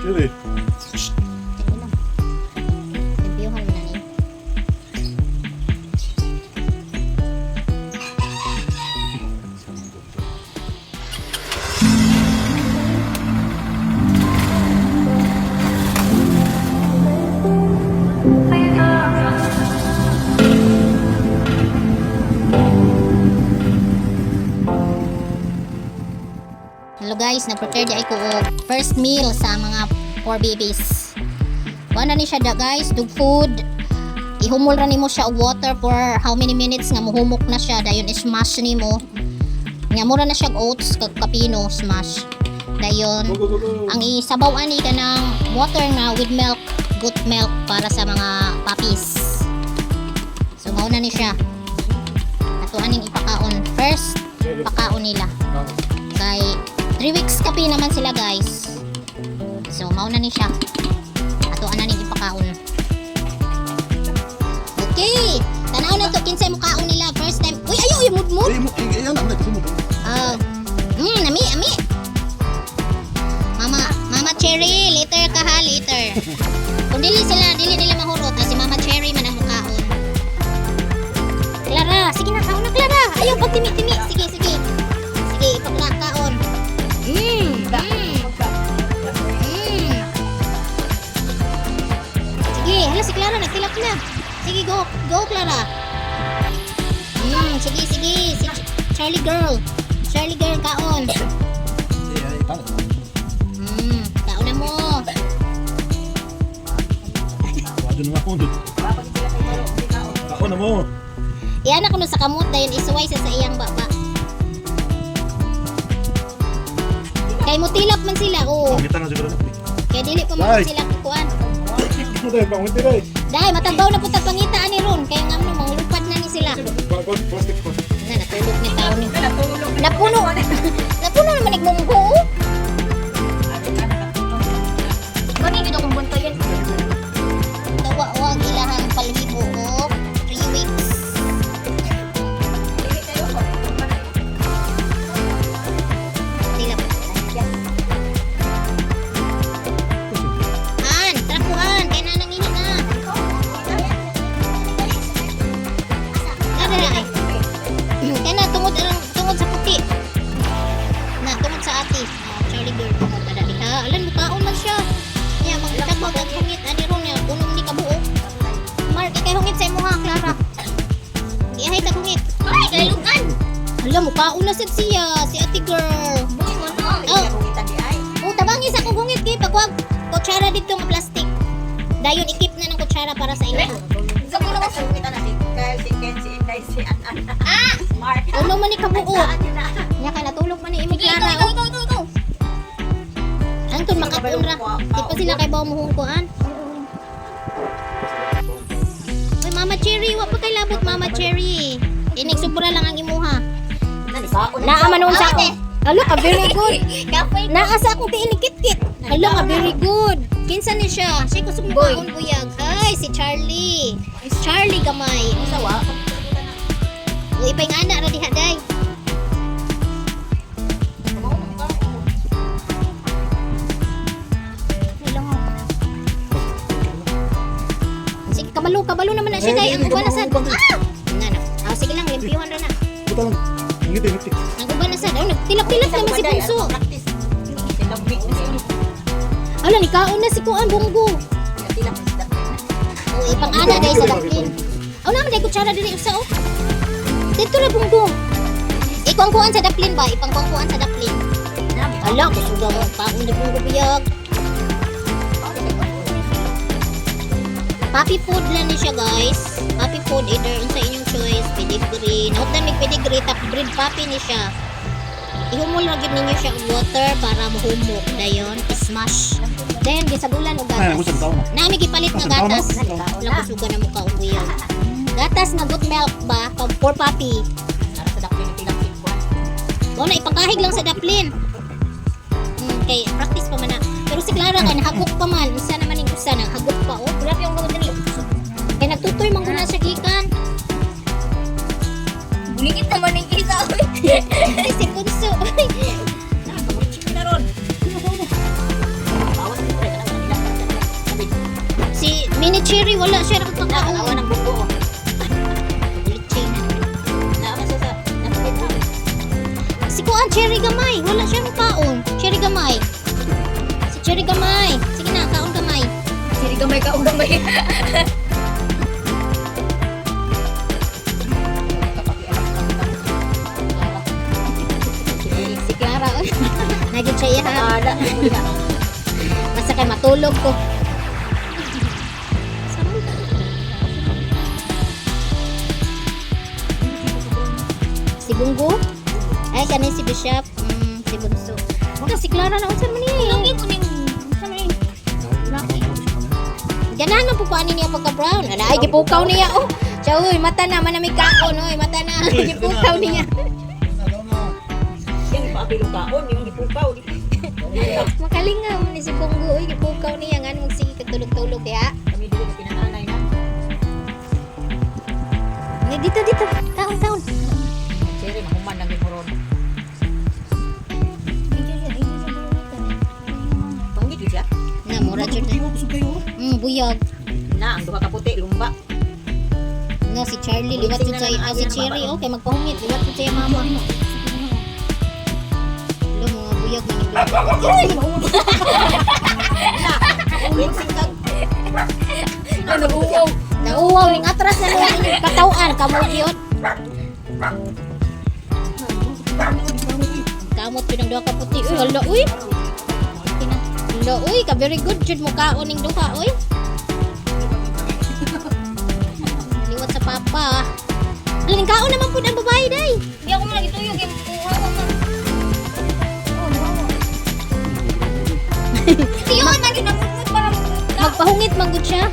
Chili. Reviewan mo na ni. Hello guys, nag-prepare di ako og first meal sa mga 4 babies. Kuha na ni siya da guys, dog food. Ihumol ra nimo siya og water for how many minutes nga muhumok na siya. Dayon i-smash nimo. Nga mura na siya og oats kag kapino smash. Dayon ang isabaw ani ka ng water nga with milk, goat milk para sa mga puppies. So mao na ni siya. Ato aning ipakaon. First, pakaon nila. Kay 3 weeks kapi naman sila guys. So mauna ni siya. Ato ana ning ipakaon. Okay. Tanaw na to kinsay mukaon nila first time. Uy ayo yung mudmud. Ayan na kasi mo. Nami ami. Mama Cherry, later ka ha, later. Kung dili nila mahurot, si Mama Cherry man ang mukaon. Clara, sige na kaon na Clara. Ayaw pag timi-timi. Sige. Sige, ipaglakaon. Sige, hala si Clara nagtilak na. Sige, go Clara. Sige. Si Charlie girl kaon. Kaon na mo. Wado na ako dito. Ako na mo. Iyan ako sa kamot dayon isuway sa iyang baba. Kay mutilap man sila, oh. Kita na siguro. Kaya dili pa man sila kukuan. Ito dai, pangit dai. Dai, matagbaw na punta pangita ani ron. Kaya nga mo, mangulupad na ni sila. Plastic pa. Na, natulog ni tao ni. Napuno naman nagmunggo, oh. Manigid akong bunto yan. Tawa-wag ilahang palhibo, oh. 3 weeks. Charlie girl mo tada diha. Alan mukaon man siya. Nya magdagdag og hungit ani ron nya unong ni kabuok. Mark kay hungit sa imong Clara. Di ay tag hungit. Ay kay lukan. Hala mukaon na sad siya si ate girl. Boy mo to. Hungitan di ay. Tabangi sa kong hungit kay pagwag kutsara dito nga plastic. Dayon ikip na ng kutsara para sa ila. Sa kuno mo sa kita na si Kyle, si Ken, si Inday, si Ana. Mark. Uno man ni kabuok. Nya kay natulog man ni imo Clara. Go. Antun makapunra. Di pa sila kay bawo muhungkuan. Uy, Mama Cherry, wa pa kay labot Mama Cherry. Inig sobra lang ang imuha. Naa manon sa ako. Alo ka very good. Naa sa akong tiinikit-kit. Alo ka very good. Kinsa ni siya? Siya ko sumukaon buyag. Ay, si Charlie. Si Charlie gamay. Sawa. Uy, ipay nga na ra diha day. Kabalo naman na siya day. Ang uban na sad. Sige lang, limpiyuhan na na. Puta lang. Ngiti. Ang uban na sad. Nagtilap-tilap naman si Bunso. Ala, nikaon na si Kuan Bunggo. Ipang-ana day sa daplin. Naman day kutsara din usa oh. Dito na Bunggo. Ikuang-kuan sa daplin ba? Ipang-kuang sa daplin. Ala, kusuga mo. Paon na Bunggo biyag. Puppy food lang ni siya guys. Puppy food either sa inyong choice, pedigree. Naot na may pedigree tap breed puppy ni siya. Ihumol ra gyud ninyo siya og water para mahumok dayon smash. Then gisagulan og gatas. Nami gipalit nga gatas. Wala ko suga na mo ka og uyag. Gatas nga goat milk ba for puppy. Para sa daplin pinapit ko. Mo na ipangkahig lang sa daplin. Kay practice pa man na. Pero si Clara kay nahagok pa man. Isa naman ning usa nahagok pa oh. Grabe yung gawin dali. Kay nagtutoy man guna siya gikan. Buligit naman ning Ay, si Bunso. Chicken na ron. Bawas mo pre kana nila. Si Mini Cherry, wala siya Awa nakakakaon. ng buko. Litchay na. Naama sa nakita. Si Kuan, Cherry Gamay. Wala siya kaon. Cherry Gamay. Si Cherry Gamay. Sige na, kaon gamay. Siri gamay ka ug gamay. Si Clara. Nagit siya iya ha. Ada. Basta kay matulog ko. Si Bunggo? Ay, kani si Bishop. Si Bunso. Wala, si Clara na unsan man niya. Lagi ko ning ganahan po paano niya pagka-brown. Ano, ay, gipukaw niya. Oh, siya, uy, mata na, manamig kaon, uy, mata na. Gipukaw niya. Yang paapilo kaon, yung gipukaw. Makalingaw ni si Bunggo, uy, gipukaw niya. Nga, magsige katulog-tulog, ya. Kami dili na pinananay na. Dito, dito. Taon. Siri mahuman ng gimuron. Panggit yun siya. Na, mura dyan na. Buyag. Na, ang duha ka puti, lumba. No, si Charlie, liwat yun sa'yo. Si Cherry, okay, magpahungit. Liwat yun sa'yo, mama. Hello, mga buyag na nagluto. Uling singkag. Nauuwaw. Nauuwaw, ning atras na nung inyong katawan. Kamugyot. Kamot pinagduha ka puti. Uy, hala, uy. Hala, uy, ka very good. Jud mo kaon ning duha, uy. Liwat sa papa. Aling kaon naman po ang babae, day. Hindi ako mo lagi tuyog yung buha ko man. Yun, lagi namumut para mamut ka. Magpahungit, manggod siya.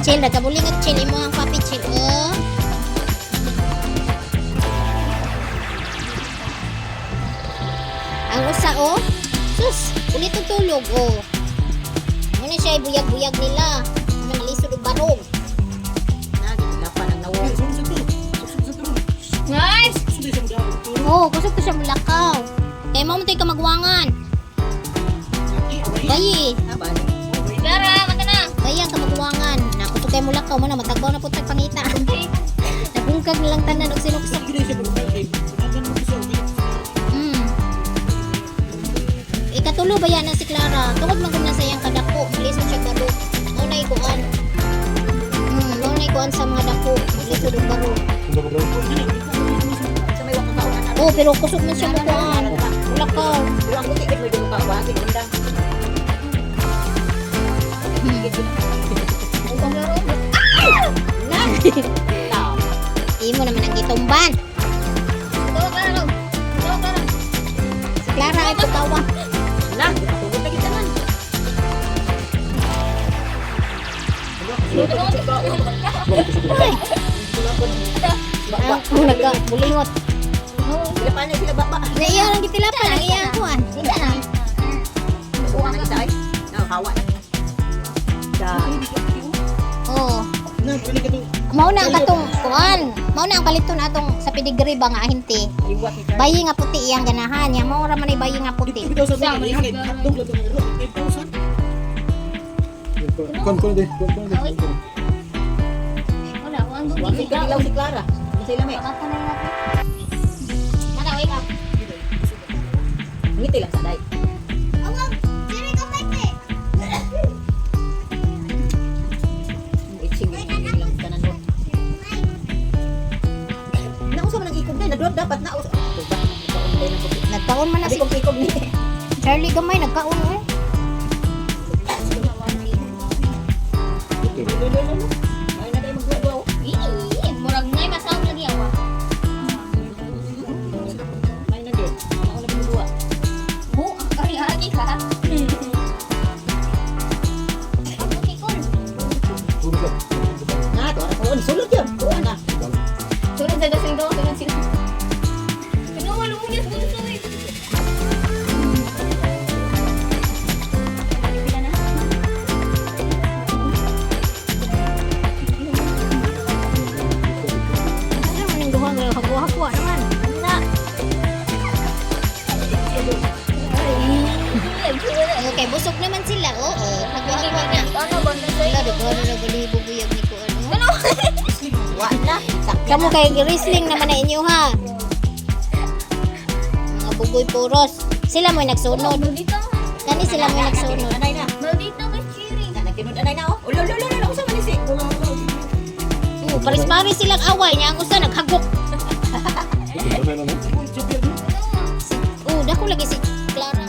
Chill, nagkabulingot, chill. Imo ang papi, chill. Oh. Ang usa, oh. Sus, ulit ang tulog, oh. Muna siya, buyag-buyag nila. Ano, malisod o barog. Lapan ang nawong. Nice! Oh, kusog ko siya mulakaw. Kaya mo ka magwangan. Bayi, Clara, mata na. bayi ka magwangan. Nakusog kay mulakaw mo na, matagbaw na po tayo pangita. Nabungkag nilang tanan og sinuksak. Ikatulo ba yan na si Clara? Tungod man na sa iyang kadako. Lisod siya baro. Maunay kuan. Maunay kuan sa mga dako. Lisod og baro. Sa may wakang kaon na. Oh, pero kusog man siya mo kuan. Mulakaw. Ulang puti, may gimuka. Wagi, undang. Na. Tao. Imo naman ang gitumban. Tawa, Clara. Tawa, Clara. Si Clara ay patawa. Na, tugod na kita man. Ang nagka-bulingot. Sila pa niya sila baba. Na iya lang gitilapan. Ang iya kuan. Hindi na. Buwan na kita ay. Hawa. Da. Oh. Mao na ang katong kuan. Mao na ang paliton atong sa pedigree ba nga hinti. Iwat ni Charlie. Bayi nga puti iyang ganahan. Yang mao ra man ay bayi nga puti. Wala, wala. Wagi ka ilaw si Clara. Ano sila may? Baka na natin. Mana, wake up. Ngiti lang sa day. Itching lang tanan do. Nausa man ang ikog na nadot dapat na usa. Nagkaon man na Abi si kog ikog ni. Charlie gamay nagkaon eh. Ay na day magduwa. Ih, murag ngay masawag lagi ako. Ay na day. Ako na magduwa. Bu, ang kari-hagi ka. Ako kikon. Na to ara ko sulod yun. Kuha na. Sunod sa dasing daw, sunod sila. Ano, wala mo niya sa gusto eh. Pila na? sila, oo. Nagwagwag na. Ano ba na sa'yo? Wala, nagwagwag na balibo buyag ni ko, ano? Wala. Kamu kay wrestling naman na inyo, ha? Mga bugoy puros. Sila mo nagsunod. Maldito. Kani sila mo nagsunod. Anay na. Maldito ka, Chiri. Nakinud anay na oh. Ulo, usa malisi. Paris-paris silang away niya. Ang usa naghagok. Dako lagi si Clara.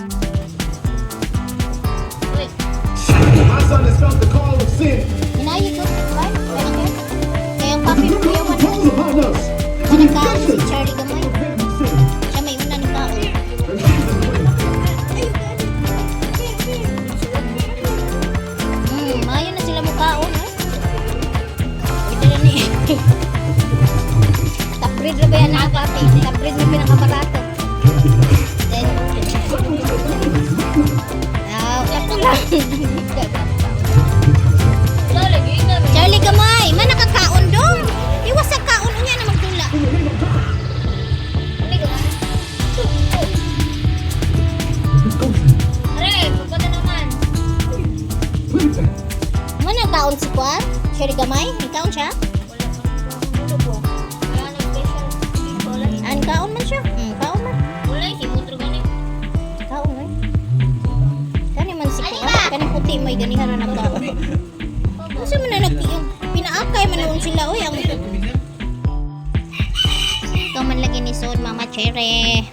My son has felt the call of sin. Hinayig ko. Ay, kaya ang papi mo kuya man. Calls upon us to be Nagkaan si guiltless Charlie Gamay. of every sin. Siya may una ng tao. Mayo na sila mukhaon. Pwede na ni. Taprid na ba yan ang papi? Taprid na pinakabarato. Then, lapo lang. Wala, lagi na. Charlie Gamay, man nakakaon dong. Iwas sa kaon niya na magdula. Are, pagkata naman. Man nagkaon si Kwan? Charlie Gamay, nagkaon siya? Wala po. Wala na special. Wala. Kaon man siya. Kaon man. Wala, himutro gani. Kaon man. Kani man si Kwan. Kani puti may ganihan na nagkaon. Kasi man na yung pinaakay man noon sila. Uy, ang... Ikaw man lagi ni Son, Mama Cherry.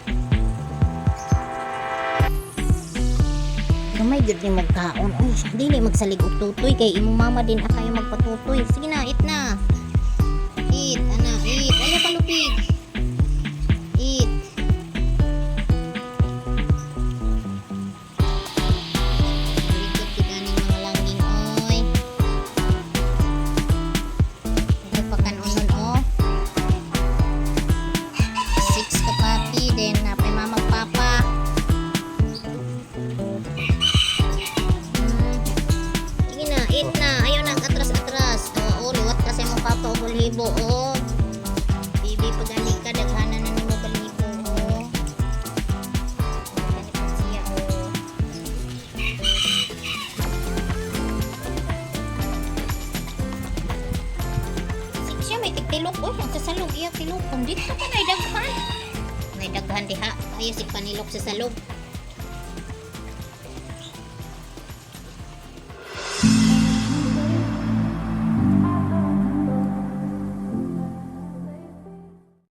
Gamay gud ni magkaon. Uy, dili magsalig og tutoy kay imong mama din akay magpatutoy. Sige na, eat na. Eat, ana, eat. Ano palupig? Eat. Likod kita ning mga langging, oy. Ito pa kanunon, oh. 6 ka papi, then napay mama papa. Sige na, eat na. Ayaw na, atras-atras. Oo, liwat kasi mo papa o balibo, oh. Bibi, pag ani ka, daghanan na nimo balibo, oh. Ganito siya, oh. Siya may tigtilok, oh. Ang sasalog iya tilok. Kung dito ka na idaghan. May daghan diha. Ayaw si panilok sa salog.